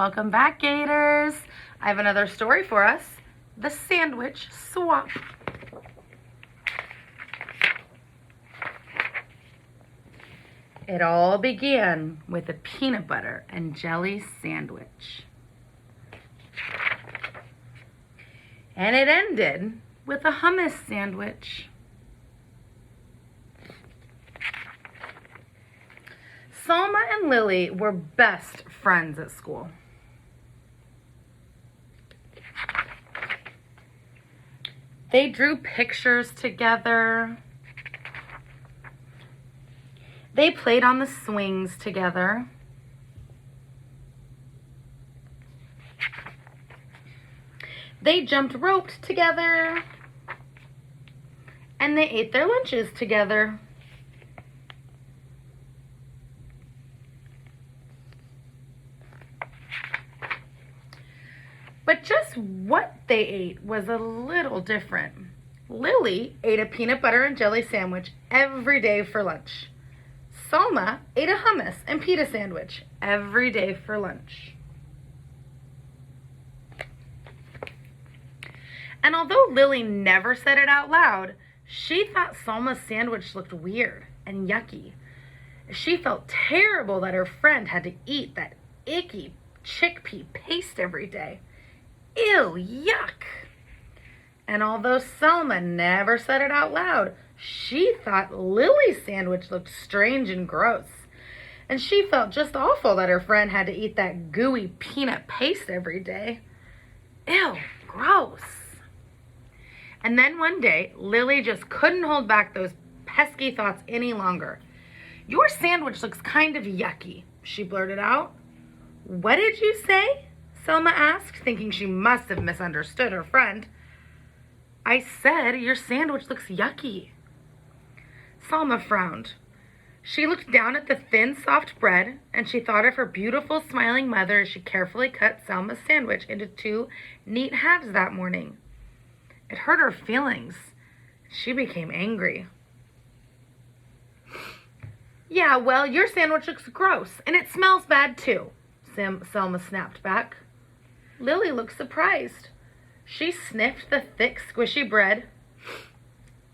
Welcome back, Gators. I have another story for us, the sandwich swap. It all began with a peanut butter and jelly sandwich. And it ended with a hummus sandwich. Salma and Lily were best friends at school. They drew pictures together. They played on the swings together. They jumped roped together. And they ate their lunches together. But just what they ate was a little different. Lily ate a peanut butter and jelly sandwich every day for lunch. Salma ate a hummus and pita sandwich every day for lunch. And although Lily never said it out loud, she thought Salma's sandwich looked weird and yucky. She felt terrible that her friend had to eat that icky chickpea paste every day. Ew, yuck! And although Salma never said it out loud, she thought Lily's sandwich looked strange and gross. And she felt just awful that her friend had to eat that gooey peanut paste every day. Ew, gross. And then one day, Lily just couldn't hold back those pesky thoughts any longer. "Your sandwich looks kind of yucky," she blurted out. "What did you say?" Salma asked, thinking she must have misunderstood her friend. "I said your sandwich looks yucky." Salma frowned. She looked down at the thin, soft bread, and she thought of her beautiful, smiling mother as she carefully cut Salma's sandwich into 2 neat halves that morning. It hurt her feelings. She became angry. "Yeah, well, your sandwich looks gross, and it smells bad too," Salma snapped back. Lily looked surprised. She sniffed the thick, squishy bread.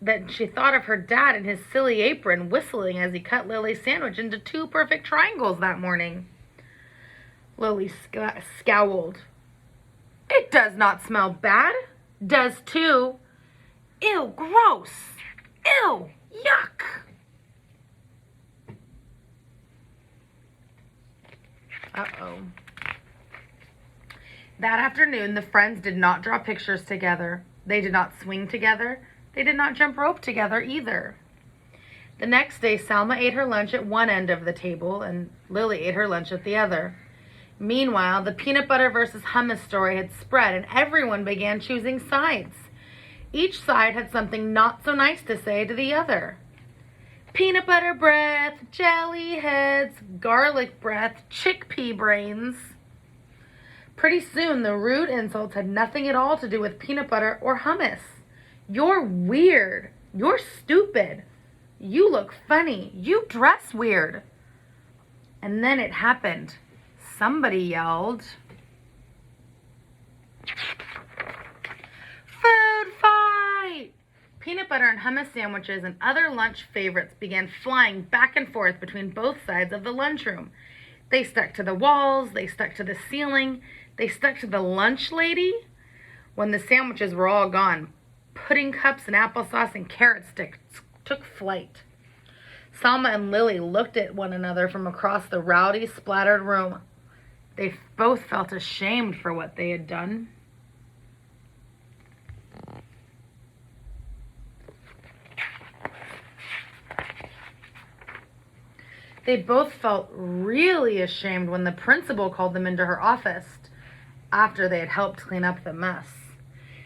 Then she thought of her dad in his silly apron whistling as he cut Lily's sandwich into 2 perfect triangles that morning. Lily scowled. "It does not smell bad. Does too. Ew, gross. Ew, yuck." Uh-oh. That afternoon, the friends did not draw pictures together. They did not swing together. They did not jump rope together either. The next day, Salma ate her lunch at one end of the table, and Lily ate her lunch at the other. Meanwhile, the peanut butter versus hummus story had spread, and everyone began choosing sides. Each side had something not so nice to say to the other. Peanut butter breath, jelly heads, garlic breath, chickpea brains. Pretty soon, the rude insults had nothing at all to do with peanut butter or hummus. "You're weird. You're stupid. You look funny. You dress weird." And then it happened. Somebody yelled, "Food fight!" Peanut butter and hummus sandwiches and other lunch favorites began flying back and forth between both sides of the lunchroom. They stuck to the walls, they stuck to the ceiling, they stuck to the lunch lady. When the sandwiches were all gone, pudding cups and applesauce and carrot sticks took flight. Salma and Lily looked at one another from across the rowdy, splattered room. They both felt ashamed for what they had done. They both felt really ashamed when the principal called them into her office after they had helped clean up the mess.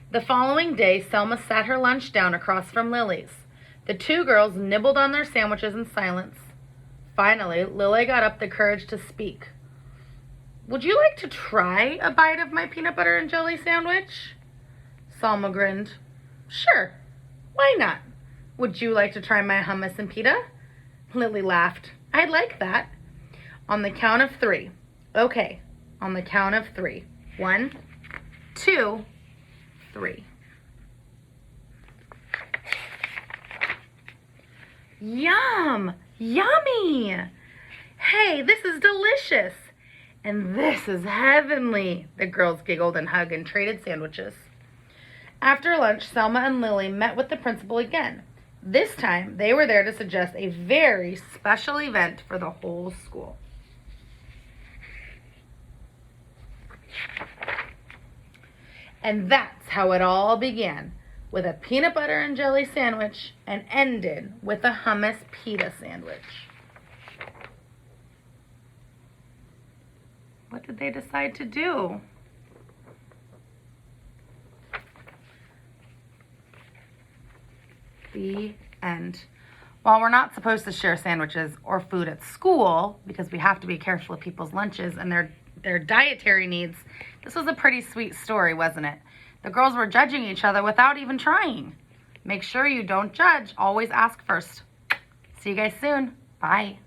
The following day, Salma sat her lunch down across from Lily's. The 2 girls nibbled on their sandwiches in silence. Finally, Lily got up the courage to speak. "Would you like to try a bite of my peanut butter and jelly sandwich?" Salma grinned. "Sure, why not? Would you like to try my hummus and pita?" Lily laughed. "I'd like that." On the count of 3. "Okay, on the count of 3. 1, 2, 3. Yum! Yummy! Hey, this is delicious! And this is heavenly! The girls giggled and hugged and traded sandwiches. After lunch, Selma and Lily met with the principal again. This time, they were there to suggest a very special event for the whole school. And that's how it all began, with a peanut butter and jelly sandwich and ended with a hummus pita sandwich. What did they decide to do? The end. While we're not supposed to share sandwiches or food at school because we have to be careful of people's lunches and their dietary needs, this was a pretty sweet story, wasn't it? The girls were judging each other without even trying. Make sure you don't judge. Always ask first. See you guys soon. Bye.